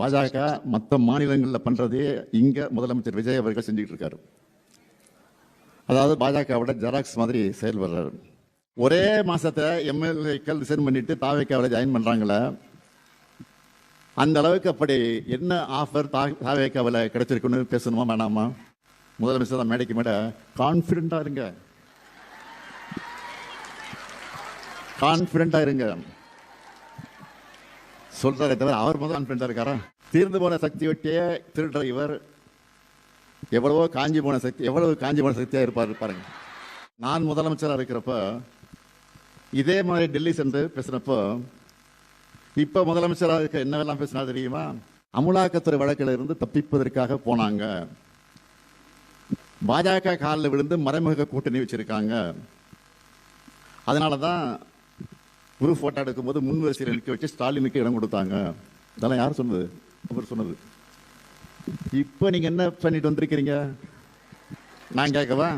பாஜக மற்ற மாநிலங்களில் பண்றதே இங்க முதலமைச்சர் விஜய் அவர்கள் செஞ்சுட்டு இருக்காரு. அதாவது பாஜகவோட ஜெராக்ஸ் மாதிரி செயல்படுறாரு. ஒரே மாசத்தை எம்எல்ஏக்கள் ரிசைன் பண்ணிட்டு தாவேக்காவில் ஜாயின் பண்றாங்களே, அந்த அளவுக்கு அப்படி என்ன ஆஃபர் தாவேக்காவில் கிடைச்சிருக்குன்னு பேசணுமா வேணாமா? முதலமைச்சர் தான் மேடைக்கு மேட கான்பிடண்டா இருங்க, கான்பிடண்டா இருங்க சொல்றாரே தவிர அவர் முதல் கான்பிடண்டா இருக்காரா? தீர்ந்து போன சக்தி ஒட்டியே திருடுற இவர் எவ்வளவு காஞ்சி போன சக்தியா இருப்பாரு பாருங்க. நான் முதலமைச்சராக இருக்கிறப்ப இதே மாதிரி டெல்லி சென்று பேசினப்போ இப்ப முதலமைச்சராக இருக்க என்னவெல்லாம் பேசினா தெரியுமா? அமலாக்கத்துறை வழக்கில் இருந்து தப்பிப்பதற்காக போனாங்க, பாஜக காலில் விழுந்து மறைமுக கூட்டணி வச்சிருக்காங்க, அதனாலதான் குரூப் போட்டோ எடுக்கும்போது முன் வரிசையில் நிற்க வச்சு ஸ்டாலினுக்கு இடம் கொடுத்தாங்க. இதெல்லாம் யார் சொன்னது? அவர் சொன்னது. இப்ப நீங்க என்ன பண்ணிட்டு வந்திருக்கிறீங்க? நான் கேட்கவா?